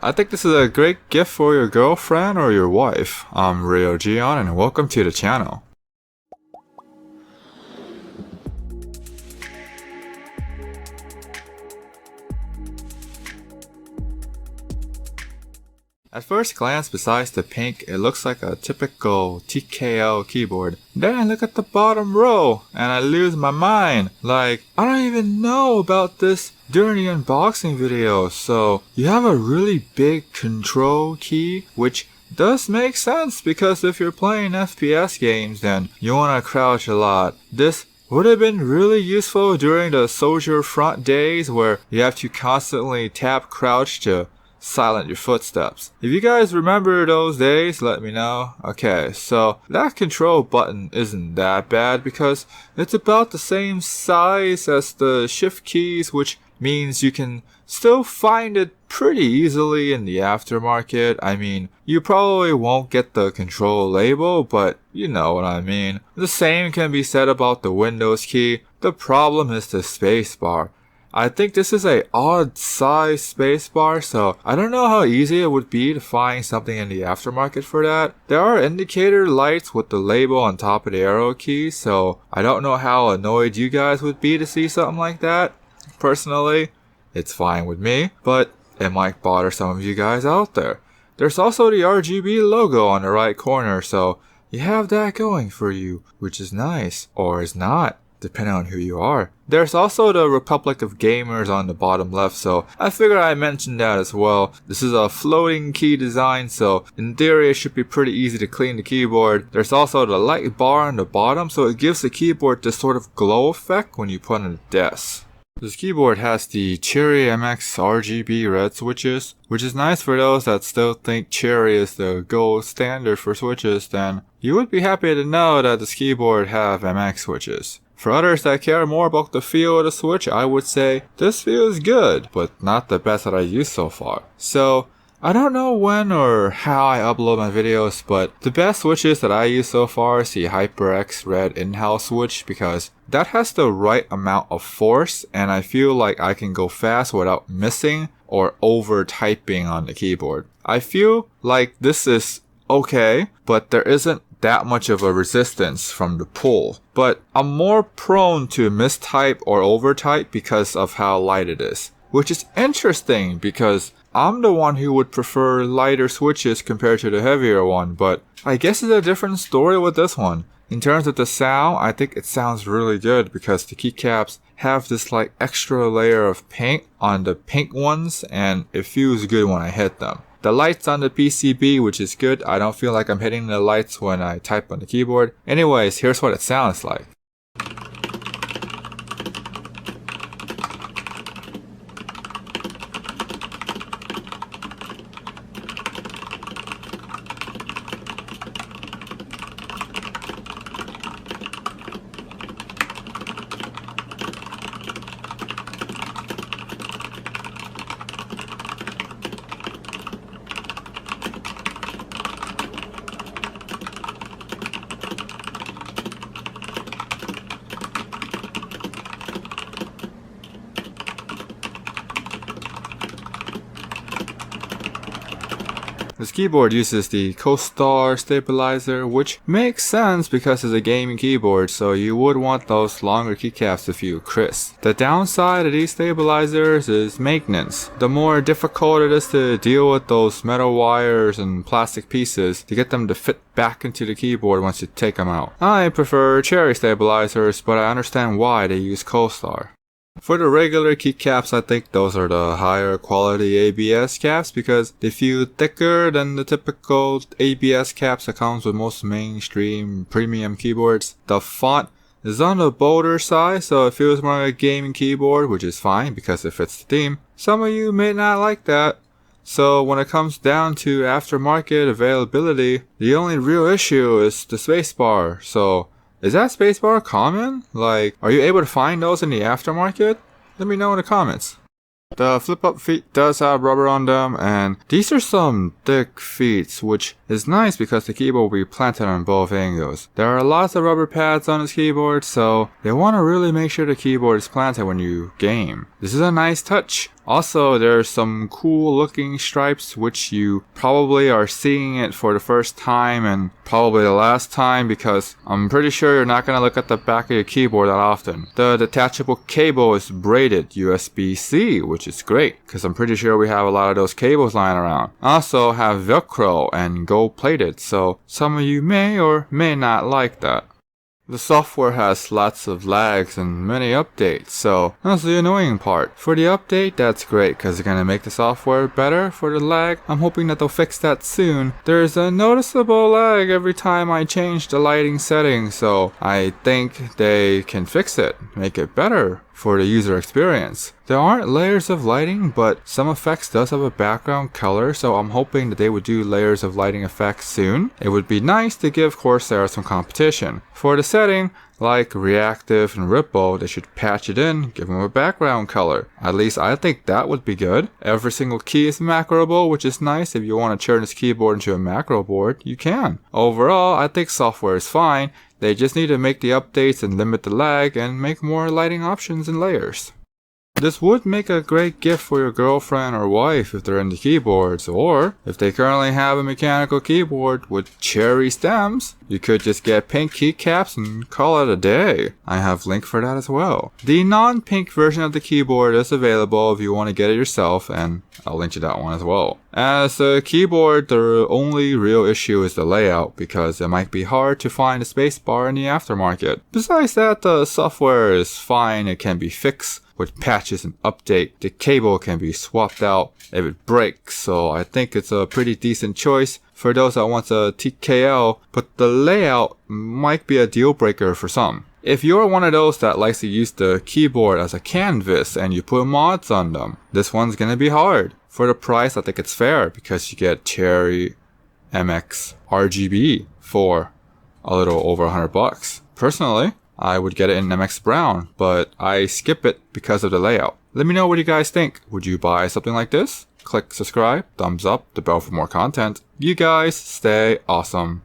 I think this is a great gift for your girlfriend or your wife. I'm ROG and welcome to the channel. At first glance, besides the pink, it looks like a typical TKL keyboard. Then I look at the bottom row and I lose my mind. Like, I don't even know about this during the unboxing video. So you have a really big control key, which does make sense because if you're playing FPS games, then you want to crouch a lot. This would have been really useful during the Soldier Front days where you have to constantly tap crouch to silent your footsteps. If you guys remember those days, let me know. Okay, so that control button isn't that bad because it's about the same size as the shift keys, which means you can still find it pretty easily in the aftermarket. I mean, you probably won't get the control label, but you know what I mean. The same can be said about the Windows key. The problem is the spacebar. I think this is a odd size spacebar, so I don't know how easy it would be to find something in the aftermarket for that. There are indicator lights with the label on top of the arrow key, so I don't know how annoyed you guys would be to see something like that. Personally, it's fine with me, but it might bother some of you guys out there. There's also the RGB logo on the right corner, so you have that going for you, which is nice, or is not, depending on who you are. There's also the Republic of Gamers on the bottom left, so I figured I mentioned that as well. This is a floating key design, so in theory it should be pretty easy to clean the keyboard. There's also the light bar on the bottom, so it gives the keyboard this sort of glow effect when you put it on the desk. This keyboard has the Cherry MX RGB red switches, which is nice for those that still think Cherry is the gold standard for switches. Then you would be happy to know that this keyboard have MX switches. For others that care more about the feel of the switch, I would say this feels good, but not the best that I used so far. So I don't know when or how I upload my videos, but the best switches that I use so far is the HyperX Red in-house switch because that has the right amount of force and I feel like I can go fast without missing or over typing on the keyboard. I feel like this is okay, but there isn't that much of a resistance from the pull. But I'm more prone to mistype or overtype because of how light it is. Which is interesting because I'm the one who would prefer lighter switches compared to the heavier one, but I guess it's a different story with this one. In terms of the sound, I think it sounds really good because the keycaps have this like extra layer of paint on the pink ones and it feels good when I hit them. The lights on the PCB, which is good. I don't feel like I'm hitting the lights when I type on the keyboard. Anyways, here's what it sounds like. This keyboard uses the Co-Star stabilizer, which makes sense because it's a gaming keyboard, so you would want those longer keycaps to feel crisp. The downside of these stabilizers is maintenance. The more difficult it is to deal with those metal wires and plastic pieces to get them to fit back into the keyboard once you take them out. I prefer Cherry stabilizers, but I understand why they use Co-Star. For the regular keycaps, I think those are the higher quality ABS caps because they feel thicker than the typical ABS caps that comes with most mainstream premium keyboards. The font is on the bolder side, so it feels more like a gaming keyboard, which is fine because it fits the theme. Some of you may not like that. So when it comes down to aftermarket availability, the only real issue is the spacebar. So is that spacebar common? Like, are you able to find those in the aftermarket? Let me know in the comments. The flip-up feet does have rubber on them, and these are some thick feet, which is nice because the keyboard will be planted on both angles. There are lots of rubber pads on this keyboard, so they want to really make sure the keyboard is planted when you game. this is a nice touch. Also, there's some cool looking stripes which you probably are seeing it for the first time and probably the last time, because I'm pretty sure you're not going to look at the back of your keyboard that often. The detachable cable is braided USB-C, which is great because I'm pretty sure we have a lot of those cables lying around. Also have Velcro and gold plated, so some of you may or may not like that. The software has lots of lags and many updates, so that's the annoying part. For the update, that's great because they're going to make the software better. For the lag, I'm hoping that they'll fix that soon. There's a noticeable lag every time I change the lighting settings, so I think they can fix it, make it better for the user experience. There aren't layers of lighting, but some effects does have a background color, so I'm hoping that they would do layers of lighting effects soon. It would be nice to give Corsair some competition. For the setting, like reactive and ripple, they should patch it in, give them a background color. At least I think that would be good. Every single key is macroable, which is nice. If you want to turn this keyboard into a macro board, you can. Overall, I think software is fine. They just need to make the updates and limit the lag and make more lighting options and layers. This would make a great gift for your girlfriend or wife if they're into keyboards, or if they currently have a mechanical keyboard with cherry stems, you could just get pink keycaps and call it a day. I have a link for that as well. The non-pink version of the keyboard is available if you want to get it yourself, and I'll link to that one as well. As a keyboard, the only real issue is the layout, because it might be hard to find a spacebar in the aftermarket. Besides that, the software is fine, it can be fixed. With patches and update, the cable can be swapped out if it breaks, so I think it's a pretty decent choice for those that want a TKL, but the layout might be a deal breaker for some. If you're one of those that likes to use the keyboard as a canvas and you put mods on them, this one's gonna be hard. For the price, I think it's fair because you get Cherry MX RGB for a little over $100. Personally, I would get it in MX Brown, but I skip it because of the layout. Let me know what you guys think. Would you buy something like this? Click subscribe, thumbs up, the bell for more content. You guys stay awesome.